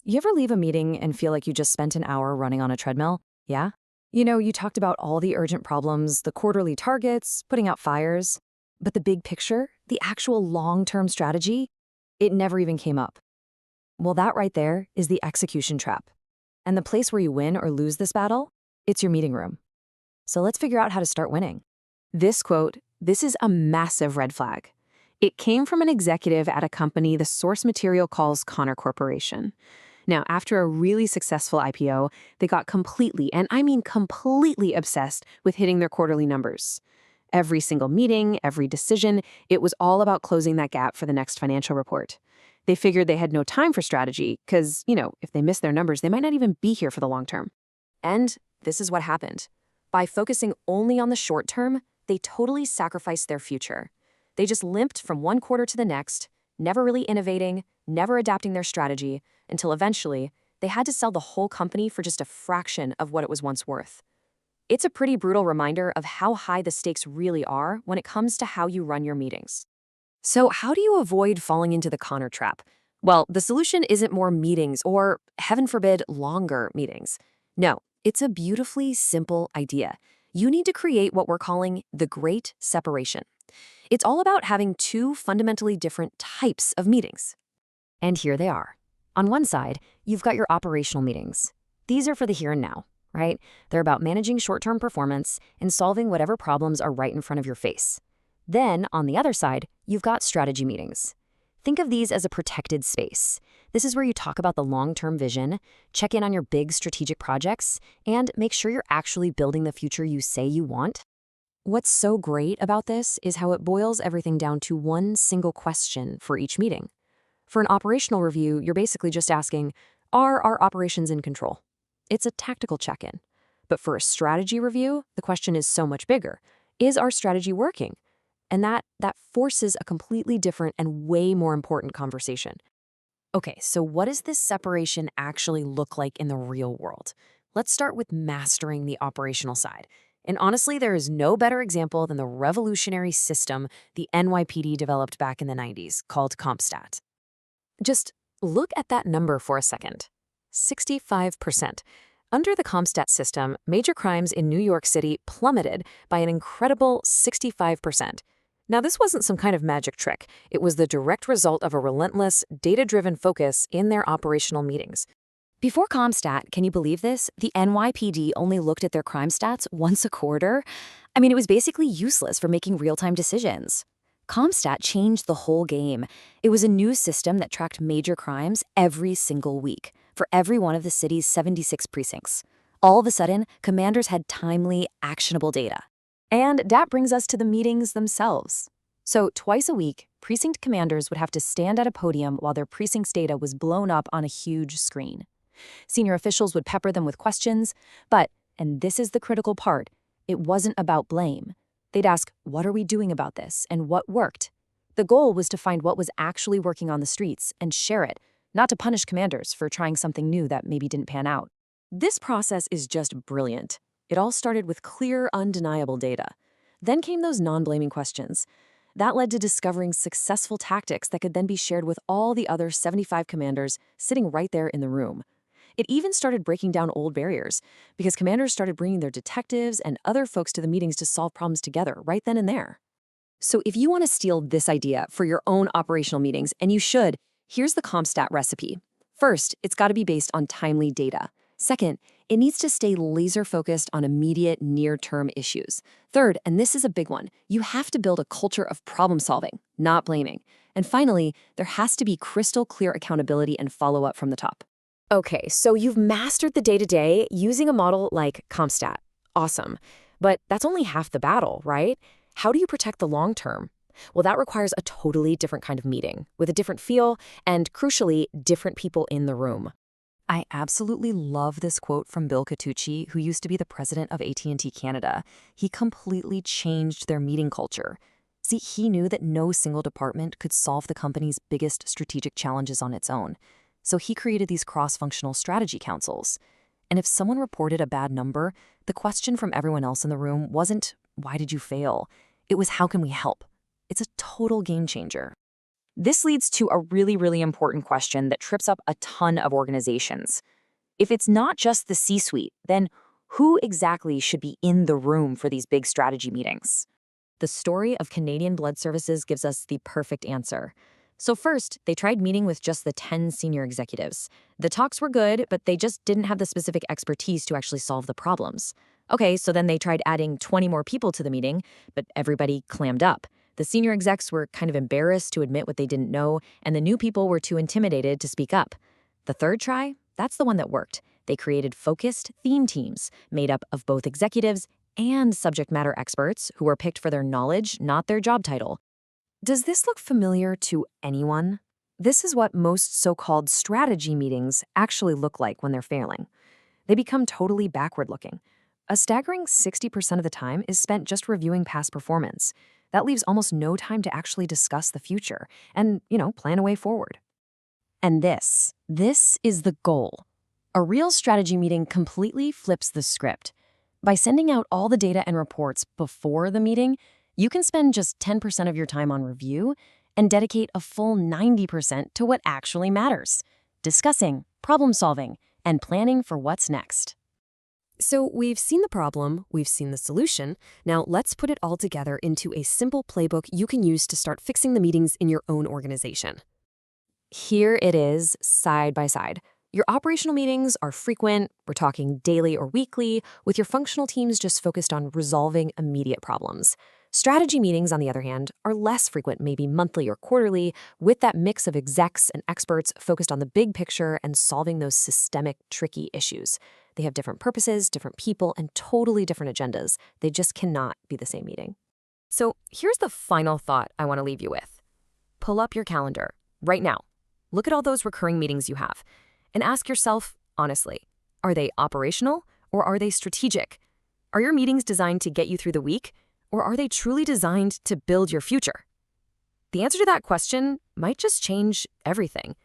You ever leave a meeting and feel like you just spent an hour running on a treadmill? Yeah? You talked about all the urgent problems, the quarterly targets, putting out fires, but the big picture, the actual long-term strategy, it never even came up. Well, that right there is the execution trap. And the place where you win or lose this battle, it's your meeting room. So let's figure out how to start winning. This quote, this is a massive red flag. It came from an executive at a company the source material calls Connor Corporation. Now, after a really successful IPO, they got completely, and I mean completely obsessed with hitting their quarterly numbers. Every single meeting, every decision, it was all about closing that gap for the next financial report. They figured they had no time for strategy because, if they missed their numbers, they might not even be here for the long term. And this is what happened. By focusing only on the short term, they totally sacrificed their future. They just limped from one quarter to the next, never really innovating, never adapting their strategy, until eventually they had to sell the whole company for just a fraction of what it was once worth. It's a pretty brutal reminder of how high the stakes really are when it comes to how you run your meetings. So how do you avoid falling into the Connor trap? Well, the solution isn't more meetings or, heaven forbid, longer meetings. No, it's a beautifully simple idea. You need to create what we're calling the great separation. It's all about having two fundamentally different types of meetings. And here they are. On one side, you've got your operational meetings. These are for the here and now, right? They're about managing short-term performance and solving whatever problems are right in front of your face. Then, on the other side, you've got strategy meetings. Think of these as a protected space. This is where you talk about the long-term vision, check in on your big strategic projects, and make sure you're actually building the future you say you want. What's so great about this is how it boils everything down to one single question for each meeting. For an operational review, you're basically just asking, are our operations in control? It's a tactical check-in. But for a strategy review, the question is so much bigger. Is our strategy working? And that forces a completely different and way more important conversation. Okay, so what does this separation actually look like in the real world? Let's start with mastering the operational side. And honestly, there is no better example than the revolutionary system the NYPD developed back in the 90s, called CompStat. Just look at that number for a second. 65%. Under the CompStat system, major crimes in New York City plummeted by an incredible 65%. Now, this wasn't some kind of magic trick. It was the direct result of a relentless, data-driven focus in their operational meetings. Before CompStat, can you believe this? The NYPD only looked at their crime stats once a quarter. I mean, it was basically useless for making real-time decisions. CompStat changed the whole game. It was a new system that tracked major crimes every single week for every one of the city's 76 precincts. All of a sudden, commanders had timely, actionable data. And that brings us to the meetings themselves. So twice a week, precinct commanders would have to stand at a podium while their precinct's data was blown up on a huge screen. Senior officials would pepper them with questions, but, and this is the critical part, it wasn't about blame. They'd ask, what are we doing about this, and what worked? The goal was to find what was actually working on the streets and share it, not to punish commanders for trying something new that maybe didn't pan out. This process is just brilliant. It all started with clear, undeniable data. Then came those non-blaming questions. That led to discovering successful tactics that could then be shared with all the other 75 commanders sitting right there in the room. It even started breaking down old barriers, because commanders started bringing their detectives and other folks to the meetings to solve problems together right then and there. So if you want to steal this idea for your own operational meetings, and you should, here's the CompStat recipe. First, it's got to be based on timely data. Second, it needs to stay laser-focused on immediate, near-term issues. Third, and this is a big one, you have to build a culture of problem-solving, not blaming. And finally, there has to be crystal clear accountability and follow-up from the top. Okay, so you've mastered the day-to-day using a model like CompStat. Awesome. But that's only half the battle, right? How do you protect the long term? Well, that requires a totally different kind of meeting, with a different feel and, crucially, different people in the room. I absolutely love this quote from Bill Catucci, who used to be the president of AT&T Canada. He completely changed their meeting culture. See, he knew that no single department could solve the company's biggest strategic challenges on its own. So he created these cross-functional strategy councils. And if someone reported a bad number, the question from everyone else in the room wasn't, why did you fail? It was, how can we help? It's a total game changer. This leads to a really important question that trips up a ton of organizations. If it's not just the C-suite, then who exactly should be in the room for these big strategy meetings? The story of Canadian Blood Services gives us the perfect answer. So first, they tried meeting with just the 10 senior executives. The talks were good, but they just didn't have the specific expertise to actually solve the problems. Okay, so then they tried adding 20 more people to the meeting, but everybody clammed up. The senior execs were kind of embarrassed to admit what they didn't know, and the new people were too intimidated to speak up. The third try, that's the one that worked. They created focused theme teams made up of both executives and subject matter experts who were picked for their knowledge, not their job title. Does this look familiar to anyone? This is what most so-called strategy meetings actually look like when they're failing. They become totally backward-looking. A staggering 60% of the time is spent just reviewing past performance. That leaves almost no time to actually discuss the future and, plan a way forward. And this is the goal. A real strategy meeting completely flips the script. By sending out all the data and reports before the meeting, you can spend just 10% of your time on review and dedicate a full 90% to what actually matters: discussing, problem solving, and planning for what's next. So we've seen the problem, we've seen the solution. Now let's put it all together into a simple playbook you can use to start fixing the meetings in your own organization. Here it is, side by side. Your operational meetings are frequent, we're talking daily or weekly, with your functional teams just focused on resolving immediate problems. Strategy meetings, on the other hand, are less frequent, maybe monthly or quarterly, with that mix of execs and experts focused on the big picture and solving those systemic, tricky issues. They have different purposes, different people, and totally different agendas. They just cannot be the same meeting. So here's the final thought I want to leave you with. Pull up your calendar right now. Look at all those recurring meetings you have. And ask yourself, honestly, are they operational or are they strategic? Are your meetings designed to get you through the week, or are they truly designed to build your future? The answer to that question might just change everything.